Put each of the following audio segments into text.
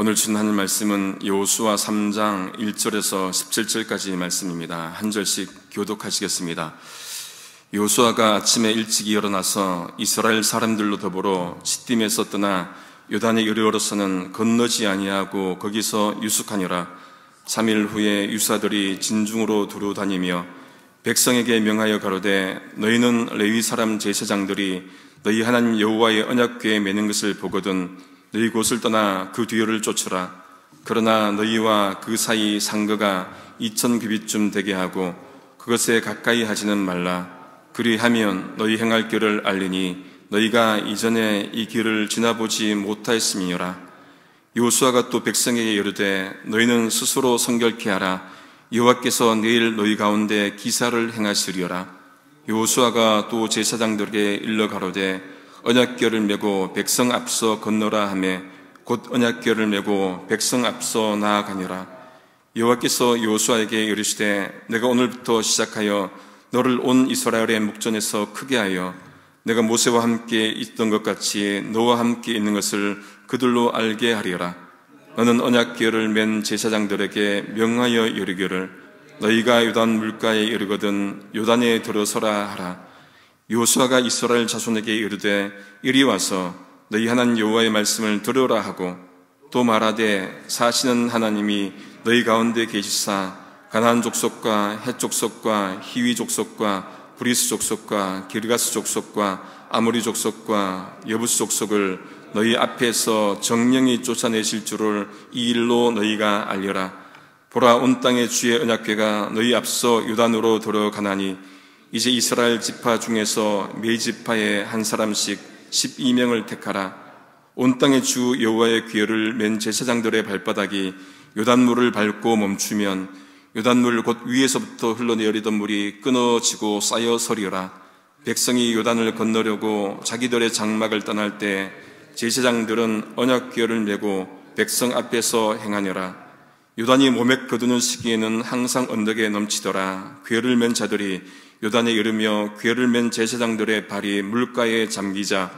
오늘 주신 하나님 말씀은 여호수아 3장 1절에서 17절까지 말씀입니다. 한 절씩 교독하시겠습니다. 여호수아가 아침에 일찍 일어나서 이스라엘 사람들로 더불어 시딤에서 떠나 요단에 이르러서는 건너지 아니하고 거기서 유숙하니라. 3일 후에 유사들이 진중으로 두루 다니며 백성에게 명하여 가로되 너희는 레위 사람 제사장들이 너희 하나님 여호와의 언약궤에 매는 것을 보거든 너희 곳을 떠나 그 뒤를 쫓으라. 그러나 너희와 그 사이 상거가 2000규빗쯤 되게 하고 그것에 가까이 하지는 말라. 그리하면 너희 행할 길을 알리니 너희가 이전에 이 길을 지나보지 못하였음이니라. 여호수아가 또 백성에게 이르되 너희는 스스로 성결케 하라. 여호와께서 내일 너희 가운데 기사를 행하시리어라. 여호수아가 또 제사장들에게 일러 가로되 언약궤를 메고 백성 앞서 건너라 하매 곧 언약궤를 메고 백성 앞서 나아가니라. 여호와께서 여호수아에게 이르시되 내가 오늘부터 시작하여 너를 온 이스라엘의 목전에서 크게 하여 내가 모세와 함께 있던 것 같이 너와 함께 있는 것을 그들로 알게 하리라. 너는 언약궤를 맨 제사장들에게 명하여 이르기를 너희가 요단 물가에 이르거든 요단에 들어서라 하라. 여호수아가 이스라엘 자손에게 이르되 이리 와서 너희 하나님 여호와의 말씀을 들으라 하고 또 말하되 사시는 하나님이 너희 가운데 계시사 가나안 족속과 헷 족속과 히위 족속과 브리스 족속과 기르가스 족속과 아모리 족속과 여부스 족속을 너희 앞에서 정령이 쫓아내실 줄을 이 일로 너희가 알려라. 보라, 온 땅의 주의 언약궤가 너희 앞서 요단으로 들어가나니 이제 이스라엘 지파 중에서 매 지파에 한 사람씩 12명을 택하라. 온 땅의 주 여호와의 궤를 맨 제사장들의 발바닥이 요단물을 밟고 멈추면 요단물 곧 위에서부터 흘러내리던 물이 끊어지고 쌓여 서리어라. 백성이 요단을 건너려고 자기들의 장막을 떠날 때 제사장들은 언약궤를 메고 백성 앞에서 행하니라. 요단이 몸에 거두는 시기에는 항상 언덕에 넘치더라. 궤를 맨 자들이 요단에 이르며 궤를 맨 제사장들의 발이 물가에 잠기자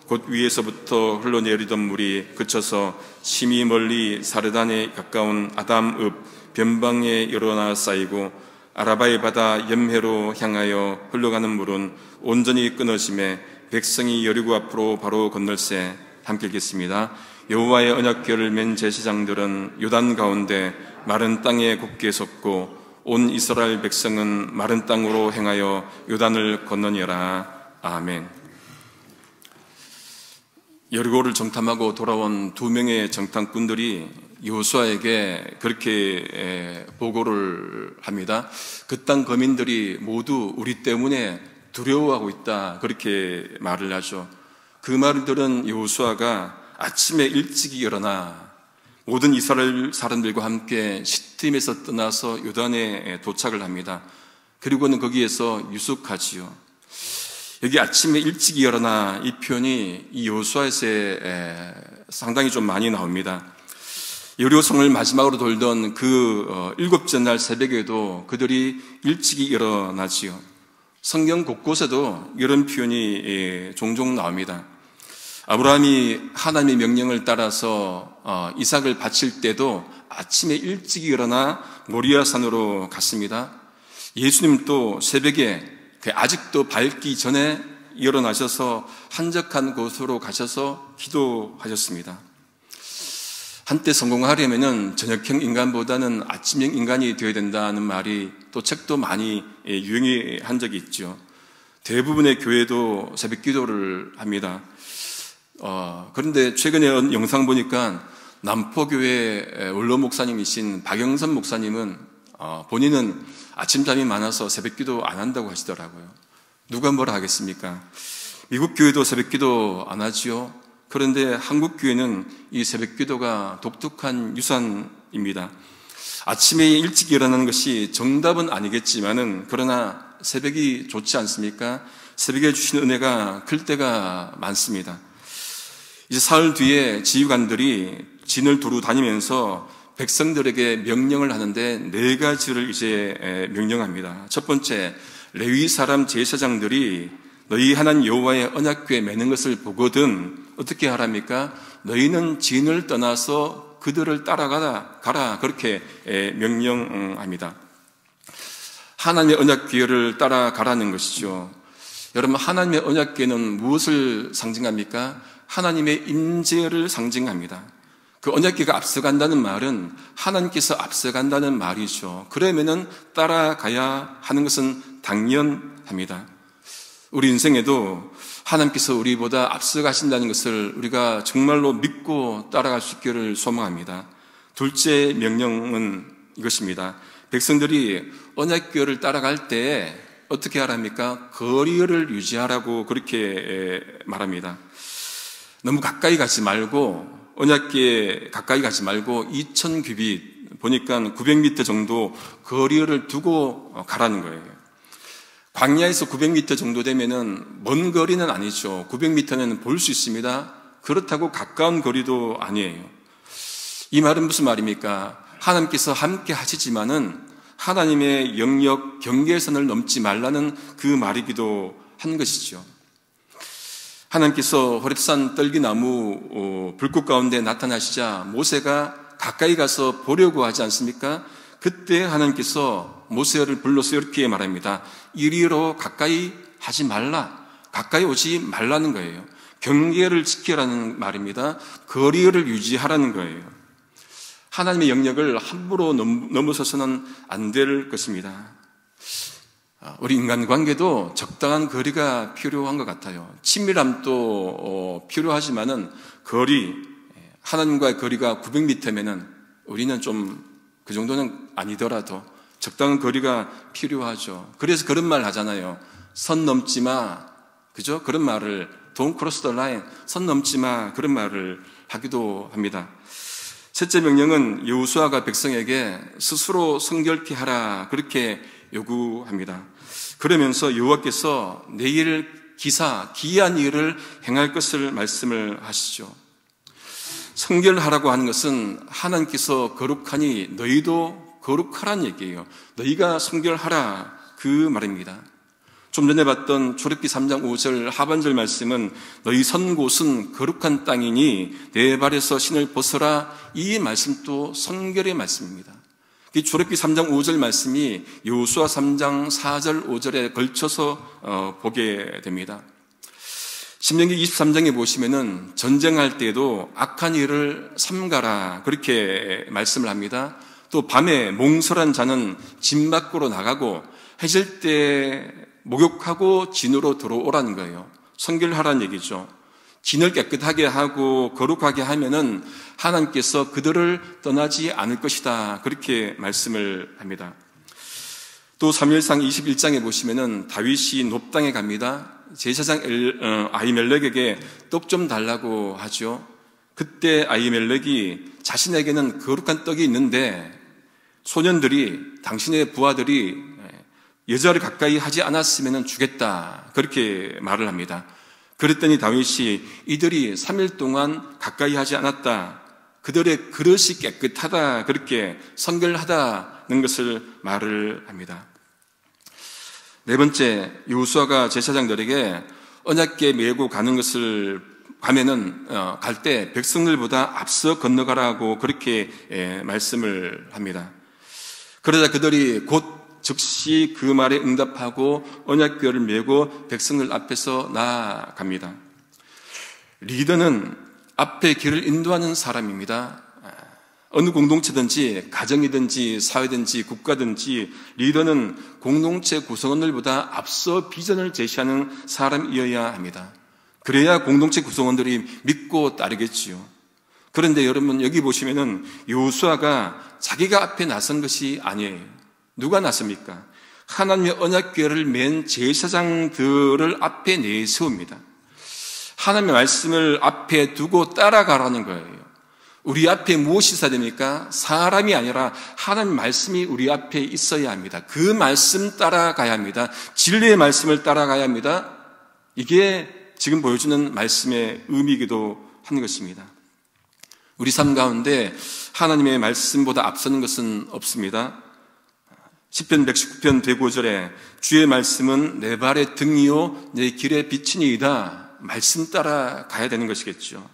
곧 위에서부터 흘러내리던 물이 그쳐서 심히 멀리 사르단에 가까운 아담읍 변방에 일어나 쌓이고 아라바의 바다 염해로 향하여 흘러가는 물은 온전히 끊어짐에 백성이 여리고 앞으로 바로 건널새. 함께 읽겠습니다. 여호와의 언약궤를 맨 제사장들은 요단 가운데 마른 땅에 굳게 섰고 온 이스라엘 백성은 마른 땅으로 행하여 요단을 건너니라. 아멘. 여리고를 정탐하고 돌아온 2명의 정탐꾼들이 여호수아에게 그렇게 보고를 합니다. 그 땅 거민들이 모두 우리 때문에 두려워하고 있다. 그렇게 말을 하죠. 그 말을 들은 여호수아가 아침에 일찍 일어나 모든 이스라엘 사람들과 함께 시딤에서 떠나서 요단에 도착을 합니다. 그리고는 거기에서 유숙하지요. 여기 아침에 일찍 일어나 이 표현이 이 여호수아에서 상당히 좀 많이 나옵니다. 여리고성을 마지막으로 돌던 그 7째 날 새벽에도 그들이 일찍이 일어나지요. 성경 곳곳에도 이런 표현이 종종 나옵니다. 아브라함이 하나님의 명령을 따라서 이삭을 바칠 때도 아침에 일찍 일어나 모리아산으로 갔습니다. 예수님도 새벽에 아직도 밝기 전에 일어나셔서 한적한 곳으로 가셔서 기도하셨습니다. 한때 성공하려면 저녁형 인간보다는 아침형 인간이 되어야 된다는 말이 또 책도 많이 유행한 적이 있죠. 대부분의 교회도 새벽 기도를 합니다. 그런데 최근에 영상 보니까 남포교회 원로 목사님이신 박영선 목사님은 본인은 아침잠이 많아서 새벽 기도 안 한다고 하시더라고요. 누가 뭐라 하겠습니까? 미국 교회도 새벽 기도 안 하지요. 그런데 한국 교회는 이 새벽 기도가 독특한 유산입니다. 아침에 일찍 일어나는 것이 정답은 아니겠지만은 그러나 새벽이 좋지 않습니까? 새벽에 주신 은혜가 클 때가 많습니다. 이제 사흘 뒤에 지휘관들이 진을 두루 다니면서 백성들에게 명령을 하는데 4가지를 이제 명령합니다. 첫 번째, 레위 사람 제사장들이 너희 하나님 여호와의 언약궤에 매는 것을 보거든 어떻게 하랍니까? 너희는 진을 떠나서 그들을 가라 그렇게 명령합니다. 하나님의 언약궤를 따라가라는 것이죠. 여러분, 하나님의 언약궤는 무엇을 상징합니까? 하나님의 임재를 상징합니다. 그 언약궤가 앞서간다는 말은 하나님께서 앞서간다는 말이죠. 그러면은 따라가야 하는 것은 당연합니다. 우리 인생에도 하나님께서 우리보다 앞서가신다는 것을 우리가 정말로 믿고 따라갈 수 있기를 소망합니다. 둘째 명령은 이것입니다. 백성들이 언약궤를 따라갈 때 어떻게 하랍니까? 거리를 유지하라고 그렇게 말합니다. 너무 가까이 가지 말고, 언약궤 가까이 가지 말고 2000규빗, 보니까 900m 정도 거리를 두고 가라는 거예요. 광야에서 900m 정도 되면은 먼 거리는 아니죠. 900m는 볼 수 있습니다. 그렇다고 가까운 거리도 아니에요. 이 말은 무슨 말입니까? 하나님께서 함께 하시지만은 하나님의 영역 경계선을 넘지 말라는 그 말이기도 한 것이죠. 하나님께서 호렙산 떨기나무 불꽃 가운데 나타나시자 모세가 가까이 가서 보려고 하지 않습니까? 그때 하나님께서 모세를 불러서 이렇게 말합니다. 이리로 가까이 하지 말라, 가까이 오지 말라는 거예요. 경계를 지키라는 말입니다. 거리를 유지하라는 거예요. 하나님의 영역을 함부로 넘어서서는 안 될 것입니다. 우리 인간관계도 적당한 거리가 필요한 것 같아요. 친밀함도 필요하지만은 하나님과의 거리가 900m면은 우리는 좀 그 정도는 아니더라도 적당한 거리가 필요하죠. 그래서 그런 말 하잖아요. 선 넘지 마. 그죠? 그런 말을, Don't cross the line. 선 넘지 마. 그런 말을 하기도 합니다. 셋째 명령은 여호수아가 백성에게 스스로 성결케 하라 그렇게 요구합니다. 그러면서 여호와께서 내일 기이한 일을 행할 것을 말씀을 하시죠. 성결하라고 하는 것은 하나님께서 거룩하니 너희도 거룩하라는 얘기예요. 너희가 성결하라 그 말입니다. 좀 전에 봤던 출애굽기 3장 5절 하반절 말씀은 너희 선 곳은 거룩한 땅이니 내 발에서 신을 벗어라, 이 말씀도 성결의 말씀입니다. 이 출애굽기 3장 5절 말씀이 여호수아 3장 4절 5절에 걸쳐서 보게 됩니다. 신명기 23장에 보시면은 전쟁할 때에도 악한 일을 삼가라 그렇게 말씀을 합니다. 또 밤에 몽설한 자는 진 밖으로 나가고 해질 때 목욕하고 진으로 들어오라는 거예요. 성결하라는 얘기죠. 진을 깨끗하게 하고 거룩하게 하면은 하나님께서 그들을 떠나지 않을 것이다 그렇게 말씀을 합니다. 또 사무엘상 21장에 보시면은 다윗이 놉당에 갑니다. 제사장 아히멜렉에게 떡 좀 달라고 하죠. 그때 아히멜렉이 자신에게는 거룩한 떡이 있는데 소년들이, 당신의 부하들이 여자를 가까이 하지 않았으면 주겠다 그렇게 말을 합니다. 그랬더니 다윗이 이들이 3일 동안 가까이 하지 않았다, 그들의 그릇이 깨끗하다 그렇게 성결하다는 것을 말을 합니다. 네 번째, 여호수아가 제사장들에게 언약궤 메고 가는 것을 갈 때 백성들보다 앞서 건너가라고 그렇게 말씀을 합니다. 그러자 그들이 곧 즉시 그 말에 응답하고 언약궤를 메고 백성들 앞에서 나아갑니다. 리더는 앞에 길을 인도하는 사람입니다. 어느 공동체든지 가정이든지 사회든지 국가든지 리더는 공동체 구성원들보다 앞서 비전을 제시하는 사람이어야 합니다. 그래야 공동체 구성원들이 믿고 따르겠지요. 그런데 여러분 여기 보시면은 여호수아가 자기가 앞에 나선 것이 아니에요. 누가 나섭니까? 하나님의 언약궤를 맨 제사장들을 앞에 내세웁니다. 하나님의 말씀을 앞에 두고 따라가라는 거예요. 우리 앞에 무엇이 있어야 됩니까? 사람이 아니라 하나님의 말씀이 우리 앞에 있어야 합니다. 그 말씀 따라가야 합니다. 진리의 말씀을 따라가야 합니다. 이게 지금 보여주는 말씀의 의미이기도 한 것입니다. 우리 삶 가운데 하나님의 말씀보다 앞서는 것은 없습니다. 시편 119편 제9절에 주의 말씀은 내 발의 등이요 내 길의 빛이니이다. 말씀 따라 가야 되는 것이겠죠.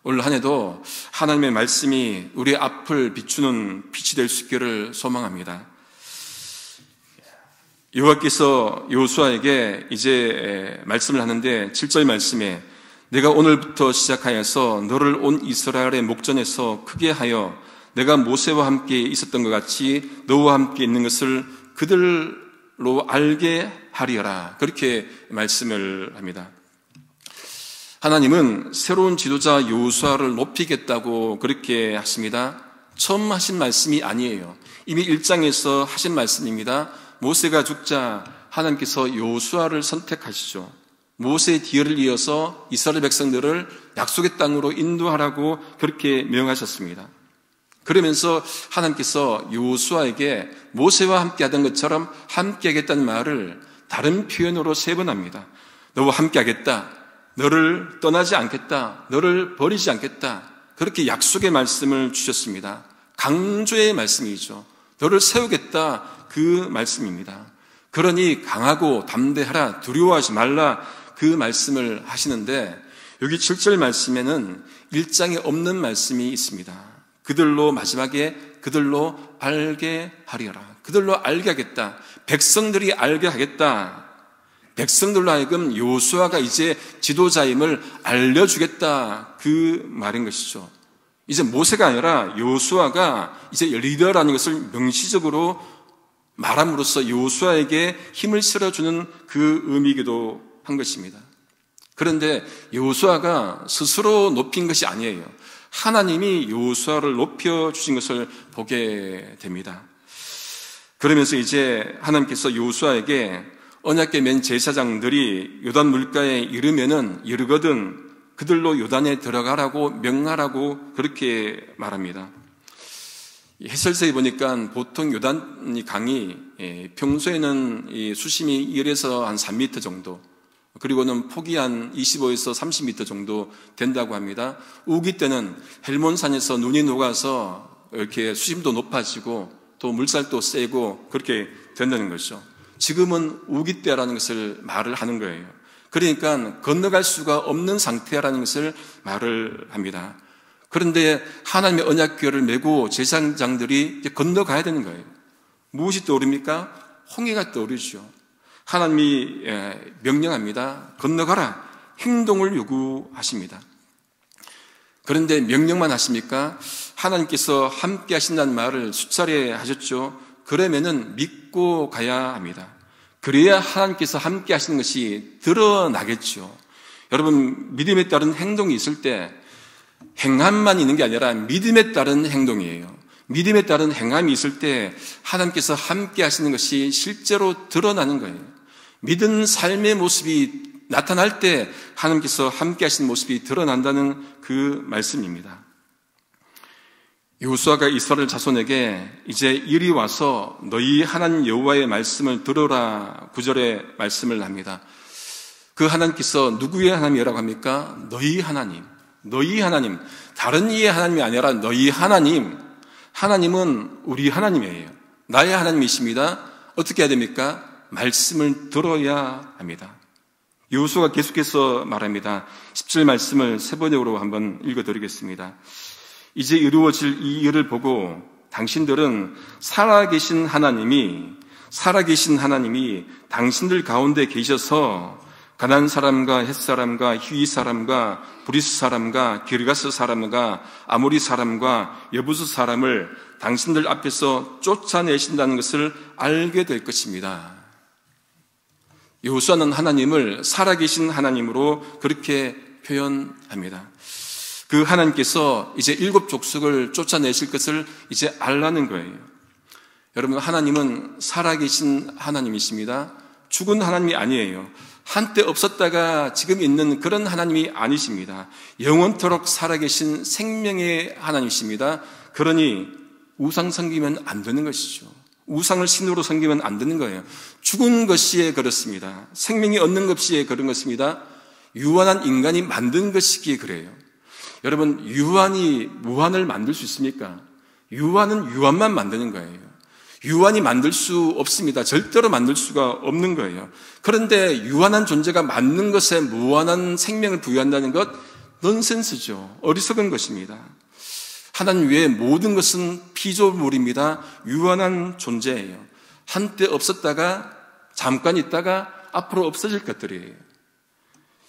올 한 해도 하나님의 말씀이 우리의 앞을 비추는 빛이 될 수 있기를 소망합니다. 여호와께서 여호수아에게 이제 말씀을 하는데 7절 말씀에 내가 오늘부터 시작하여서 너를 온 이스라엘의 목전에서 크게 하여 내가 모세와 함께 있었던 것 같이 너와 함께 있는 것을 그들로 알게 하리라. 그렇게 말씀을 합니다. 하나님은 새로운 지도자 여호수아를 높이겠다고 그렇게 하십니다. 처음 하신 말씀이 아니에요. 이미 1장에서 하신 말씀입니다. 모세가 죽자 하나님께서 여호수아를 선택하시죠. 모세의 뒤를 이어서 이스라엘 백성들을 약속의 땅으로 인도하라고 그렇게 명하셨습니다. 그러면서 하나님께서 여호수아에게 모세와 함께 하던 것처럼 함께 하겠다는 말을 다른 표현으로 3번 합니다. 너와 함께 하겠다. 너를 떠나지 않겠다. 너를 버리지 않겠다. 그렇게 약속의 말씀을 주셨습니다. 강조의 말씀이죠. 너를 세우겠다. 그 말씀입니다. 그러니 강하고 담대하라. 두려워하지 말라. 그 말씀을 하시는데 여기 7절 말씀에는 1장에 없는 말씀이 있습니다. 그들로 마지막에 그들로 알게 하리라. 그들로 알게 하겠다. 백성들이 알게 하겠다. 백성들로 하여금 여호수아가 이제 지도자임을 알려주겠다. 그 말인 것이죠. 이제 모세가 아니라 여호수아가 이제 리더라는 것을 명시적으로 말함으로써 여호수아에게 힘을 실어주는 그 의미이기도 한 것입니다. 그런데 여호수아가 스스로 높인 것이 아니에요. 하나님이 여호수아를 높여주신 것을 보게 됩니다. 그러면서 이제 하나님께서 여호수아에게 언약궤 맨 제사장들이 요단 물가에 이르거든 그들로 요단에 들어가라고 명하라고 그렇게 말합니다. 해설서에 보니까 보통 요단 강이 평소에는 수심이 1에서 한 3m 정도, 그리고는 폭이 한 25에서 30m 정도 된다고 합니다. 우기 때는 헬몬산에서 눈이 녹아서 이렇게 수심도 높아지고 또 물살도 세고 그렇게 된다는 것이죠. 지금은 우기 때라는 것을 말을 하는 거예요. 그러니까 건너갈 수가 없는 상태라는 것을 말을 합니다. 그런데 하나님의 언약궤를 메고 제사장들이 건너가야 되는 거예요. 무엇이 떠오릅니까? 홍해가 떠오르죠. 하나님이 명령합니다. 건너가라. 행동을 요구하십니다. 그런데 명령만 하십니까? 하나님께서 함께 하신다는 말을 수차례 하셨죠. 그러면은 믿고 가야 합니다. 그래야 하나님께서 함께 하시는 것이 드러나겠죠. 여러분, 믿음에 따른 행동이 있을 때 행함만 있는 게 아니라 믿음에 따른 행동이에요. 믿음에 따른 행함이 있을 때 하나님께서 함께 하시는 것이 실제로 드러나는 거예요. 믿은 삶의 모습이 나타날 때 하나님께서 함께 하시는 모습이 드러난다는 그 말씀입니다. 여호수아가 이스라엘 자손에게 이제 이리 와서 너희 하나님 여호와의 말씀을 들어라 9절의 말씀을 합니다. 그 하나님께서 누구의 하나님이라고 합니까? 너희 하나님. 너희 하나님. 다른 이의 하나님이 아니라 너희 하나님. 하나님은 우리 하나님이에요. 나의 하나님이십니다. 어떻게 해야 됩니까? 말씀을 들어야 합니다. 여호수아가 계속해서 말합니다. 10절 말씀을 세 번역으로 한번 읽어드리겠습니다. 이제 이루어질 이 일을 보고 당신들은 살아계신 하나님이 당신들 가운데 계셔서 가나안 사람과 헷 사람과 히위 사람과 브리스 사람과 기르가스 사람과 아모리 사람과 여부스 사람을 당신들 앞에서 쫓아내신다는 것을 알게 될 것입니다. 여호수아는 하나님을 살아계신 하나님으로 그렇게 표현합니다. 그 하나님께서 이제 7 족속을 쫓아내실 것을 이제 알라는 거예요. 여러분, 하나님은 살아계신 하나님이십니다. 죽은 하나님이 아니에요. 한때 없었다가 지금 있는 그런 하나님이 아니십니다. 영원토록 살아계신 생명의 하나님이십니다. 그러니 우상 섬기면 안 되는 것이죠. 우상을 신으로 섬기면 안 되는 거예요. 죽은 것이에 그렇습니다. 생명이 없는 것이에 그런 것입니다. 유한한 인간이 만든 것이기에 그래요. 여러분, 유한이 무한을 만들 수 있습니까? 유한은 유한만 만드는 거예요. 유한이 만들 수 없습니다. 절대로 만들 수가 없는 거예요. 그런데 유한한 존재가 만든 것에 무한한 생명을 부여한다는 것, 넌센스죠. 어리석은 것입니다. 하나님 외에 모든 것은 피조물입니다. 유한한 존재예요. 한때 없었다가 잠깐 있다가 앞으로 없어질 것들이에요.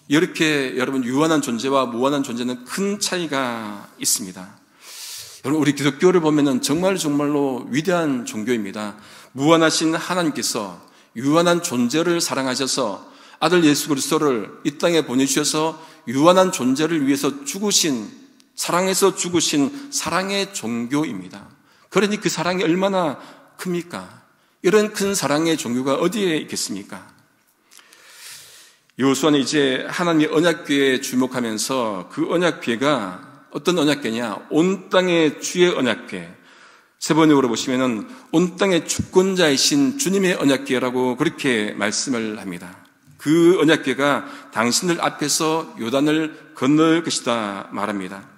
이렇게 여러분 유한한 존재와 무한한 존재는 큰 차이가 있습니다. 여러분 우리 기독교를 보면은 정말로 위대한 종교입니다. 무한하신 하나님께서 유한한 존재를 사랑하셔서 아들 예수 그리스도를 이 땅에 보내주셔서 유한한 존재를 위해서 죽으신, 사랑해서 죽으신 사랑의 종교입니다. 그러니 그 사랑이 얼마나 큽니까? 이런 큰 사랑의 종교가 어디에 있겠습니까? 여호수아는 이제 하나님의 언약궤에 주목하면서 그 언약궤가 어떤 언약궤냐? 온 땅의 주의 언약궤. 세 번역으로 보시면은 온 땅의 주권자이신 주님의 언약궤라고 그렇게 말씀을 합니다. 그 언약궤가 당신들 앞에서 요단을 건널 것이다 말합니다.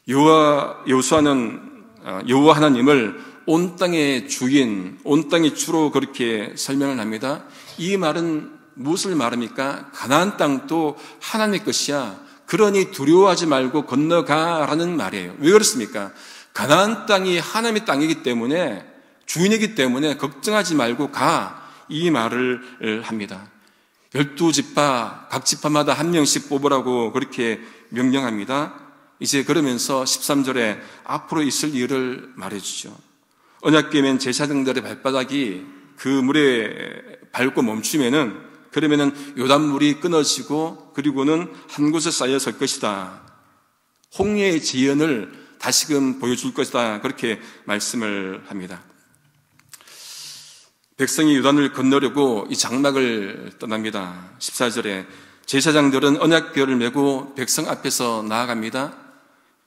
여호수아는 여호와 하나님을 온 땅의 주인, 온 땅의 주로 그렇게 설명을 합니다. 이 말은 무엇을 말합니까? 가나안 땅도 하나님의 것이야. 그러니 두려워하지 말고 건너가라는 말이에요. 왜 그렇습니까? 가나안 땅이 하나님의 땅이기 때문에, 주인이기 때문에 걱정하지 말고 가, 이 말을 합니다. 12지파, 각 지파마다 한 명씩 뽑으라고 그렇게 명령합니다. 이제 그러면서 13절에 앞으로 있을 일을 말해주죠. 언약궤면 제사장들의 발바닥이 그 물에 밟고 멈추면은, 그러면은 요단물이 끊어지고 그리고는 한 곳에 쌓여 설 것이다. 홍해의 지연을 다시금 보여줄 것이다. 그렇게 말씀을 합니다. 백성이 요단을 건너려고 이 장막을 떠납니다. 14절에 제사장들은 언약궤를 메고 백성 앞에서 나아갑니다.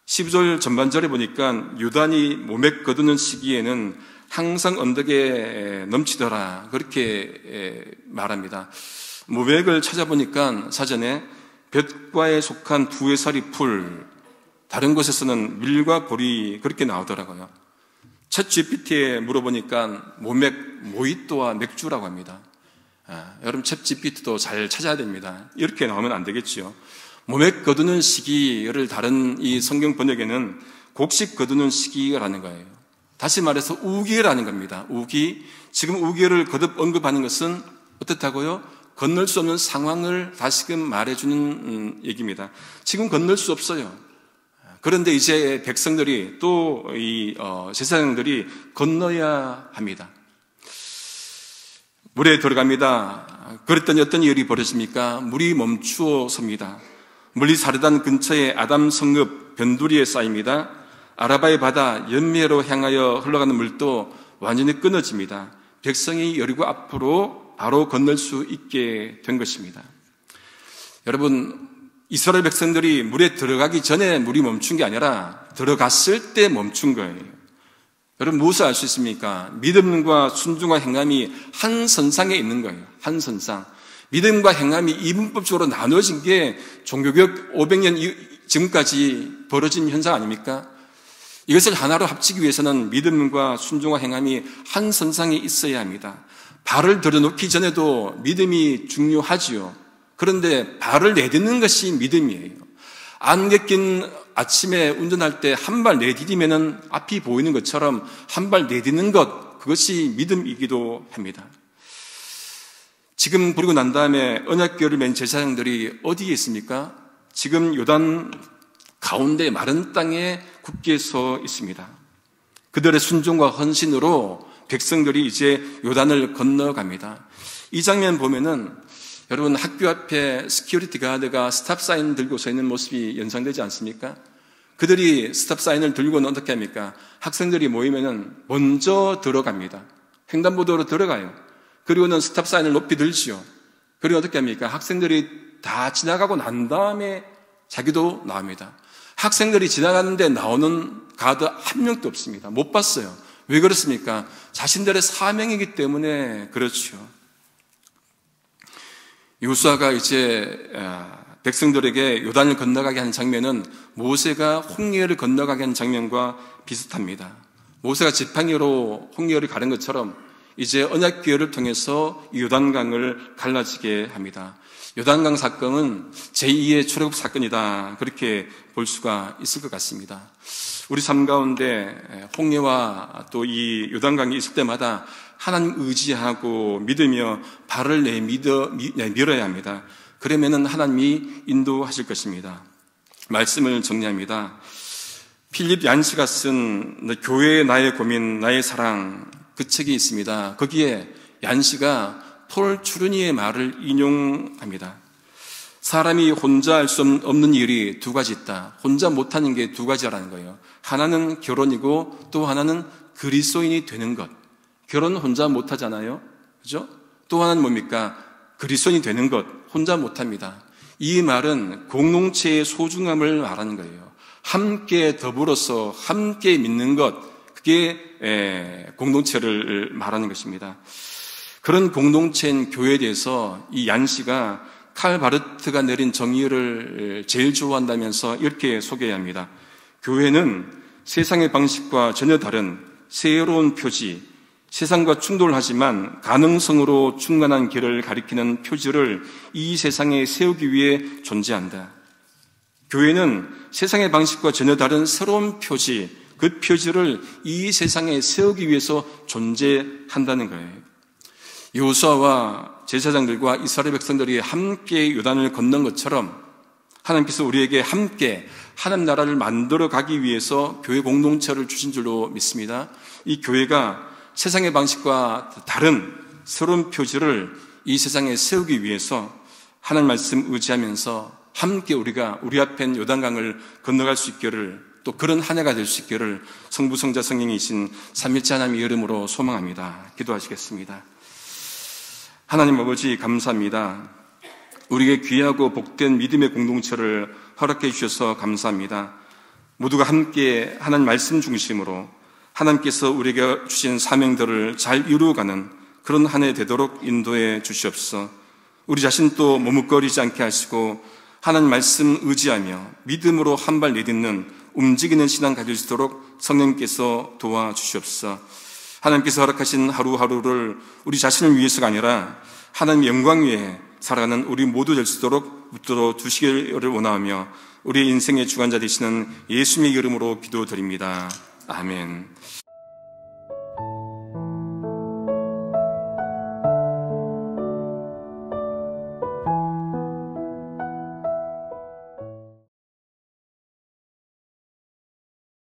12절 전반절에 보니까 요단이 모맥 거두는 시기에는 항상 언덕에 넘치더라. 그렇게 말합니다. 모맥을 찾아보니까 사전에 볕과에 속한 두 해살이 풀, 다른 곳에서는 밀과 보리 그렇게 나오더라고요. 챗GPT에 물어보니까 모맥, 모히또와 맥주라고 합니다. 여러분 챗GPT도 잘 찾아야 됩니다. 이렇게 나오면 안 되겠지요. 모맥 거두는 시기를 다른 이 성경 번역에는 곡식 거두는 시기라는 거예요. 다시 말해서 우기라는 겁니다. 우기. 지금 우기를 거듭 언급하는 것은 어떻다고요? 건널 수 없는 상황을 다시금 말해주는 얘기입니다. 지금 건널 수 없어요. 그런데 이제 백성들이 또 이 제사장들이 건너야 합니다. 물에 들어갑니다. 그랬더니 어떤 일이 벌어집니까? 물이 멈추어 섭니다. 멀리 사르단 근처의 아담 성읍 변두리에 쌓입니다. 아라바의 바다 연미해로 향하여 흘러가는 물도 완전히 끊어집니다. 백성이 여리고 앞으로 바로 건널 수 있게 된 것입니다. 여러분, 이스라엘 백성들이 물에 들어가기 전에 물이 멈춘 게 아니라 들어갔을 때 멈춘 거예요. 여러분 무엇을 알 수 있습니까? 믿음과 순종과 행함이 한 선상에 있는 거예요. 한 선상. 믿음과 행함이 이분법적으로 나눠진 게 종교개혁 500년 지금까지 벌어진 현상 아닙니까? 이것을 하나로 합치기 위해서는 믿음과 순종과 행함이 한 선상에 있어야 합니다. 발을 들여놓기 전에도 믿음이 중요하지요. 그런데 발을 내딛는 것이 믿음이에요. 안개 낀 아침에 운전할 때 한 발 내디디면은 앞이 보이는 것처럼 한 발 내딛는 것, 그것이 믿음이기도 합니다. 지금 그리고 난 다음에 언약궤를 맨 제사장들이 어디에 있습니까? 지금 요단 가운데 마른 땅에 굳게 서 있습니다. 그들의 순종과 헌신으로 백성들이 이제 요단을 건너갑니다. 이 장면 보면은 여러분 학교 앞에 시큐리티 가드가 스탑 사인 들고 서 있는 모습이 연상되지 않습니까? 그들이 스탑 사인을 들고는 어떻게 합니까? 학생들이 모이면은 먼저 들어갑니다. 횡단보도로 들어가요. 그리고는 스탑 사인을 높이 들지요. 그리고 어떻게 합니까? 학생들이 다 지나가고 난 다음에 자기도 나옵니다. 학생들이 지나가는데 나오는 가드 한 명도 없습니다. 못 봤어요. 왜 그렇습니까? 자신들의 사명이기 때문에 그렇죠. 여호수아가 이제 백성들에게 요단을 건너가게 한 장면은 모세가 홍해를 건너가게 한 장면과 비슷합니다. 모세가 지팡이로 홍해를 가른 것처럼 이제 언약궤를 통해서 이 요단강을 갈라지게 합니다. 요단강 사건은 제2의 출애굽 사건이다, 그렇게 볼 수가 있을 것 같습니다. 우리 삶 가운데 홍해와 또 이 요단강이 있을 때마다 하나님 의지하고 믿으며 발을 내밀어야 합니다. 그러면은 하나님이 인도하실 것입니다. 말씀을 정리합니다. 필립 얀시가 쓴 교회의 나의 고민, 나의 사랑, 그 책이 있습니다. 거기에 얀시가 폴 추르니의 말을 인용합니다. 사람이 혼자 할 수 없는 일이 두 가지 있다. 혼자 못하는 게 두 가지라는 거예요. 하나는 결혼이고 또 하나는 그리스도인이 되는 것. 결혼 혼자 못하잖아요. 그죠? 또 하나는 뭡니까? 그리스도인이 되는 것. 혼자 못합니다. 이 말은 공동체의 소중함을 말하는 거예요. 함께 더불어서 함께 믿는 것, 그게 공동체를 말하는 것입니다. 그런 공동체인 교회에 대해서 이 얀시가 칼 바르트가 내린 정의를 제일 좋아한다면서 이렇게 소개합니다. 교회는 세상의 방식과 전혀 다른 새로운 표지, 세상과 충돌하지만 가능성으로 충만한 길을 가리키는 표지를 이 세상에 세우기 위해 존재한다. 교회는 세상의 방식과 전혀 다른 새로운 표지, 그 표지를 이 세상에 세우기 위해서 존재한다는 거예요. 여호수아와 제사장들과 이스라엘 백성들이 함께 요단을 건넌 것처럼 하나님께서 우리에게 함께 하나님 나라를 만들어 가기 위해서 교회 공동체를 주신 줄로 믿습니다. 이 교회가 세상의 방식과 다른 새로운 표지를 이 세상에 세우기 위해서 하나님 말씀 의지하면서 함께 우리가 우리 앞엔 요단강을 건너갈 수 있기를, 또 그런 한 해가 될 수 있기를 성부, 성자, 성령이신 삼위일체 하나님의 이름으로 소망합니다. 기도하시겠습니다. 하나님 아버지, 감사합니다. 우리에게 귀하고 복된 믿음의 공동체를 허락해 주셔서 감사합니다. 모두가 함께 하나님 말씀 중심으로 하나님께서 우리에게 주신 사명들을 잘 이루어가는 그런 한 해 되도록 인도해 주시옵소서. 우리 자신도 머뭇거리지 않게 하시고 하나님 말씀 의지하며 믿음으로 한 발 내딛는 움직이는 신앙 가질 수 있도록 성령님께서 도와주시옵소서. 하나님께서 허락하신 하루하루를 우리 자신을 위해서가 아니라 하나님 영광 위에 살아가는 우리 모두 될 수 있도록 붙들어 두시기를 원하며 우리의 인생의 주관자 되시는 예수님의 이름으로 기도드립니다. 아멘.